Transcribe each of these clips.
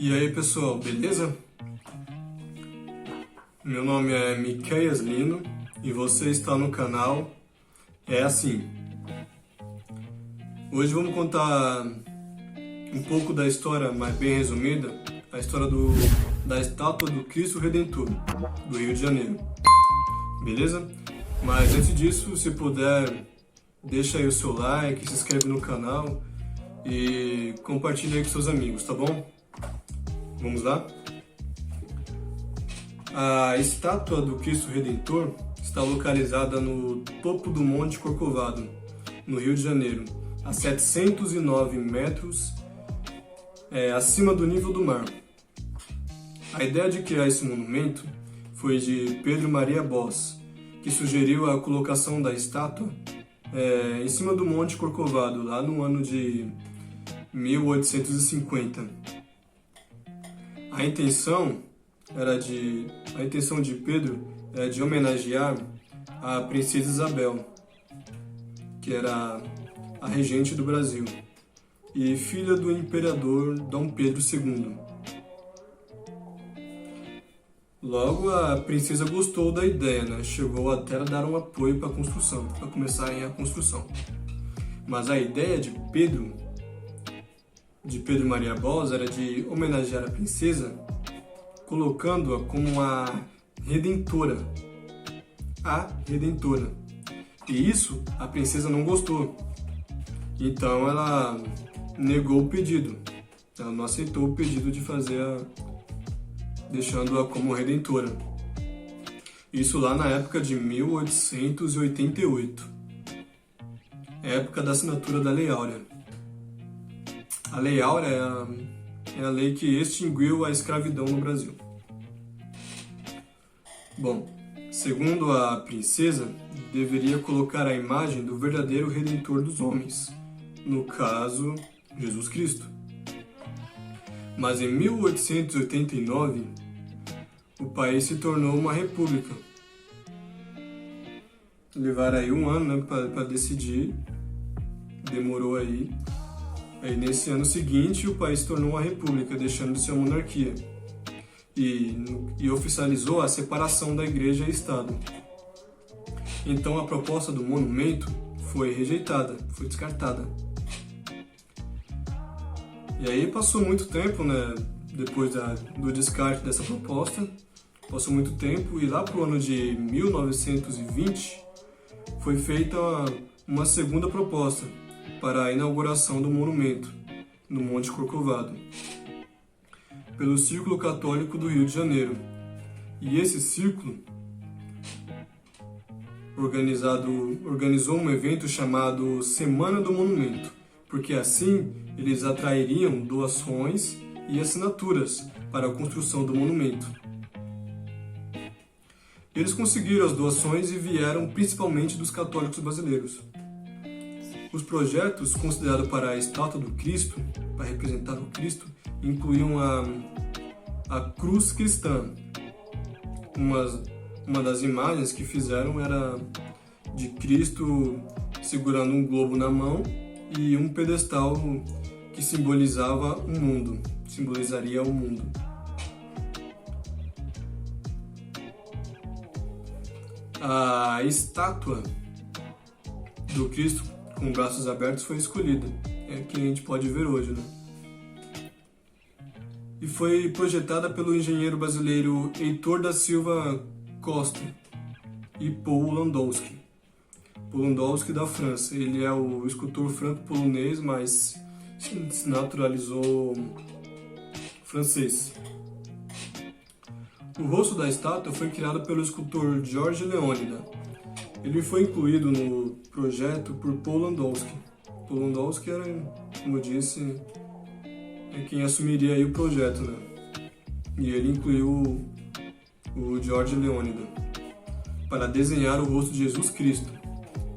E aí pessoal, beleza? Meu nome é Miqueias Lino e você está no canal É Assim. Hoje vamos contar um pouco da história, mas bem resumida, a história da estátua do Cristo Redentor, do Rio de Janeiro. Beleza? Mas antes disso, se puder, deixa aí o seu like, se inscreve no canal e compartilha aí com seus amigos, tá bom? Vamos lá? A estátua do Cristo Redentor está localizada no topo do Monte Corcovado, no Rio de Janeiro, a 709 metros acima do nível do mar. A ideia de criar esse monumento foi de Pedro Maria Boss, que sugeriu a colocação da estátua em cima do Monte Corcovado, lá no ano de 1850. A intenção de Pedro era de homenagear a princesa Isabel, que era a regente do Brasil e filha do imperador Dom Pedro II. Logo, a princesa gostou da ideia, né? Chegou até a dar um apoio para começarem a construção. Mas a ideia de Pedro Maria Boss era de homenagear a princesa, colocando-a como a Redentora. E isso a princesa não gostou. Então ela negou o pedido. Ela não aceitou o pedido de deixando-a como Redentora. Isso lá na época de 1888. Época da assinatura da Lei Áurea. A Lei Áurea é a lei que extinguiu a escravidão no Brasil. Bom, segundo a princesa, deveria colocar a imagem do verdadeiro Redentor dos homens, no caso, Jesus Cristo. Mas em 1889, o país se tornou uma república. Levaram aí um ano, né, para decidir, demorou aí. Aí, nesse ano seguinte, o país se tornou uma república, deixando de ser uma monarquia. E oficializou a separação da igreja e Estado. Então, a proposta do monumento foi rejeitada, foi descartada. E aí passou muito tempo, né, depois do descarte dessa proposta, passou muito tempo e lá para o ano de 1920 foi feita uma segunda proposta para a inauguração do monumento, no Monte Corcovado, pelo Círculo Católico do Rio de Janeiro. E esse círculo organizou um evento chamado Semana do Monumento, porque assim eles atrairiam doações e assinaturas para a construção do monumento. Eles conseguiram as doações e vieram principalmente dos católicos brasileiros. Os projetos considerados para a estátua do Cristo, para representar o Cristo, incluíam a cruz cristã. Uma das imagens que fizeram era de Cristo segurando um globo na mão e um pedestal que simbolizaria o mundo. A estátua do Cristo com braços abertos foi escolhida, que a gente pode ver hoje, né? E foi projetada pelo engenheiro brasileiro Heitor da Silva Costa e Paul Landowski. Paul Landowski da França. Ele é o escultor franco-polonês, mas se naturalizou francês. O rosto da estátua foi criado pelo escultor Jorge Leônida. Ele foi incluído no projeto por Paul Landowski. Paul Landowski era, como eu disse, quem assumiria aí o projeto, né? E ele incluiu o Jorge Leônida para desenhar o rosto de Jesus Cristo.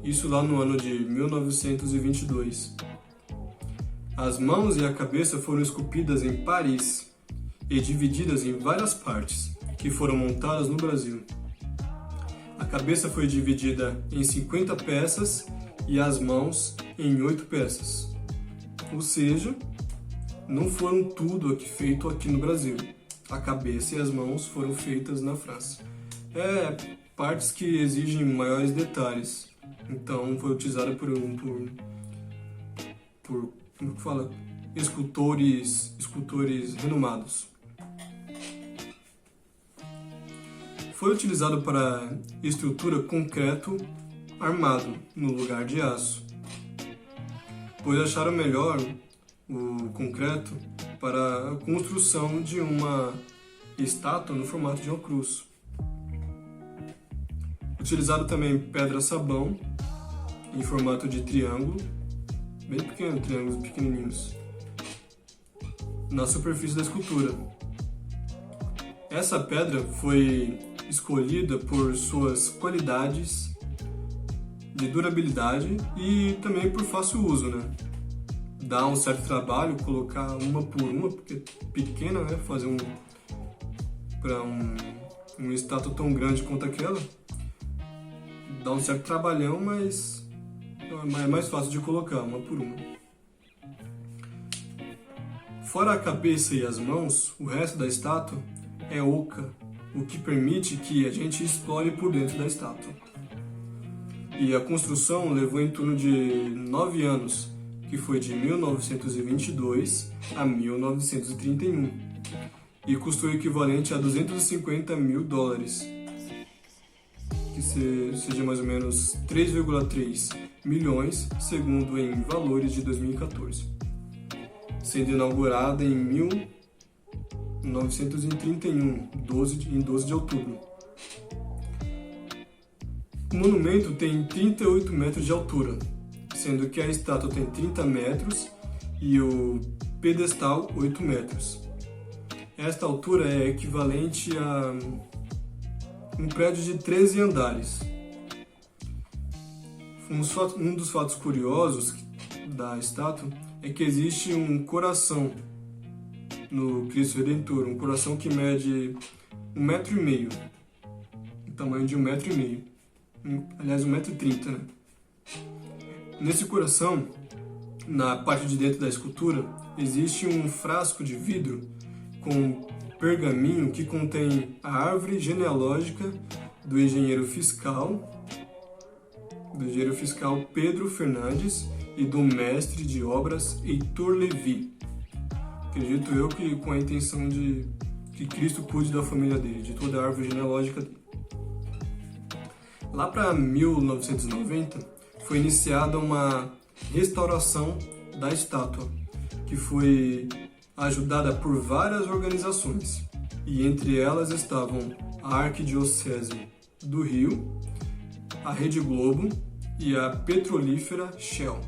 Isso lá no ano de 1922. As mãos e a cabeça foram esculpidas em Paris e divididas em várias partes, que foram montadas no Brasil. A cabeça foi dividida em 50 peças e as mãos em 8 peças. Ou seja, não foram tudo feito aqui no Brasil. A cabeça e as mãos foram feitas na França. Partes que exigem maiores detalhes. Então foi utilizada por como que fala? Escultores renomados. Foi utilizado para estrutura concreto armado no lugar de aço, pois acharam melhor o concreto para a construção de uma estátua no formato de uma cruz. Utilizado também pedra-sabão em formato de triângulo, bem pequeno, triângulos pequenininhos, na superfície da escultura. Essa pedra foi escolhida por suas qualidades de durabilidade e também por fácil uso, né? Dá um certo trabalho colocar uma por uma, porque é pequena, né? Fazer para uma estátua tão grande quanto aquela, dá um certo trabalhão, mas é mais fácil de colocar uma por uma. Fora a cabeça e as mãos, o resto da estátua é oca, o que permite que a gente explore por dentro da estátua. E a construção levou em torno de 9 anos, que foi de 1922 a 1931, e custou o equivalente a $250 mil, que seja mais ou menos 3,3 milhões, segundo em valores de 2014, sendo inaugurada em 1931, em 12 de outubro. O monumento tem 38 metros de altura, sendo que a estátua tem 30 metros e o pedestal 8 metros. Esta altura é equivalente a um prédio de 13 andares. Um dos fatos curiosos da estátua é que existe um coração no Cristo Redentor, um coração que mede 1,5 metro, o tamanho de 1,5 metro, aliás 1,30 metro, né? Nesse coração, na parte de dentro da escultura, existe um frasco de vidro com pergaminho que contém a árvore genealógica do engenheiro fiscal Pedro Fernandes e do mestre de obras Heitor Levi. Acredito eu que com a intenção de que Cristo cuide da família dele, de toda a árvore genealógica dele. Lá para 1990, foi iniciada uma restauração da estátua, que foi ajudada por várias organizações, e entre elas estavam a Arquidiocese do Rio, a Rede Globo e a petrolífera Shell.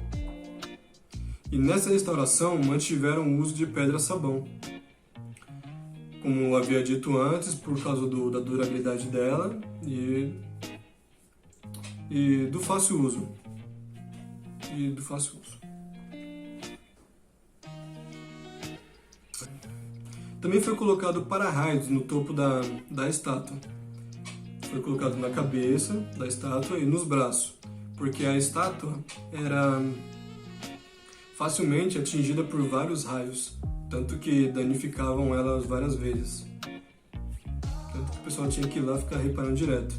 E nessa restauração mantiveram o uso de pedra-sabão, como havia dito antes, por causa da durabilidade dela e do fácil uso. Também foi colocado para-raios no topo da estátua. Foi colocado na cabeça da estátua e nos braços, porque a estátua era facilmente atingida por vários raios, tanto que danificavam ela várias vezes. Tanto que o pessoal tinha que ir lá ficar reparando direto.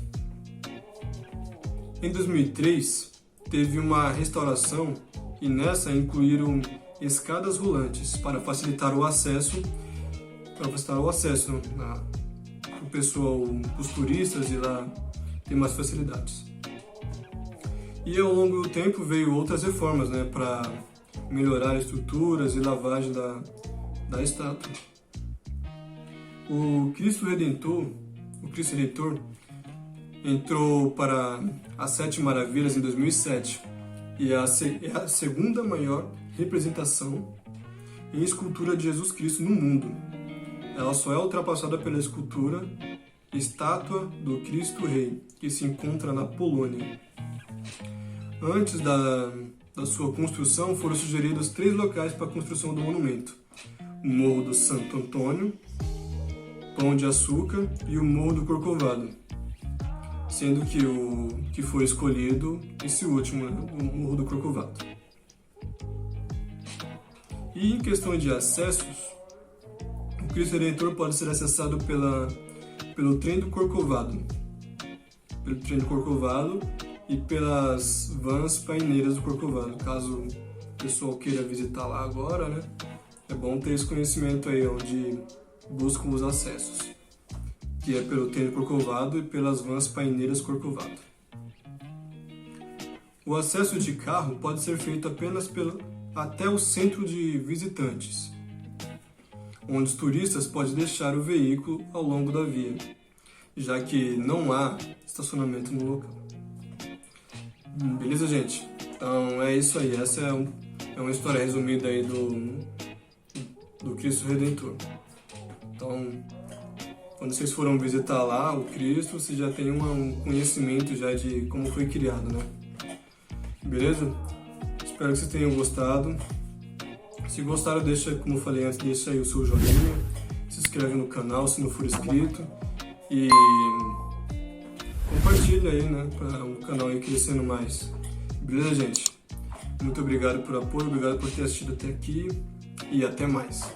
Em 2003, teve uma restauração e nessa incluíram escadas rolantes para facilitar o acesso para o pessoal, os turistas ir lá ter mais facilidades. E ao longo do tempo veio outras reformas, né, para melhorar estruturas e lavagem da estátua. O Cristo Redentor entrou para as 7 Maravilhas em 2007 e é a segunda maior representação em escultura de Jesus Cristo no mundo. Ela só é ultrapassada pela Estátua do Cristo Rei, que se encontra na Polônia. Antes da sua construção, foram sugeridos 3 locais para a construção do monumento: o Morro do Santo Antônio, Pão de Açúcar e o Morro do Corcovado, sendo que o que foi escolhido esse último, o Morro do Corcovado. E em questão de acessos, o Cristo Redentor pode ser acessado pelo trem do Corcovado, e pelas vans paineiras do Corcovado. Caso o pessoal queira visitar lá agora, né? É bom ter esse conhecimento aí onde buscam os acessos, que é pelo trem do Corcovado e pelas vans paineiras Corcovado. O acesso de carro pode ser feito apenas até o centro de visitantes, onde os turistas podem deixar o veículo ao longo da via, já que não há estacionamento no local. Beleza, gente? Então é isso aí. Essa é uma história resumida aí do Cristo Redentor. Então, quando vocês foram visitar lá o Cristo, vocês já têm um conhecimento já de como foi criado, né? Beleza? Espero que vocês tenham gostado. Se gostaram, como eu falei antes, deixa aí o seu joinha, se inscreve no canal se não for inscrito e compartilha aí, né, para o canal ir crescendo mais. Beleza, gente? Muito obrigado por apoio, obrigado por ter assistido até aqui e até mais.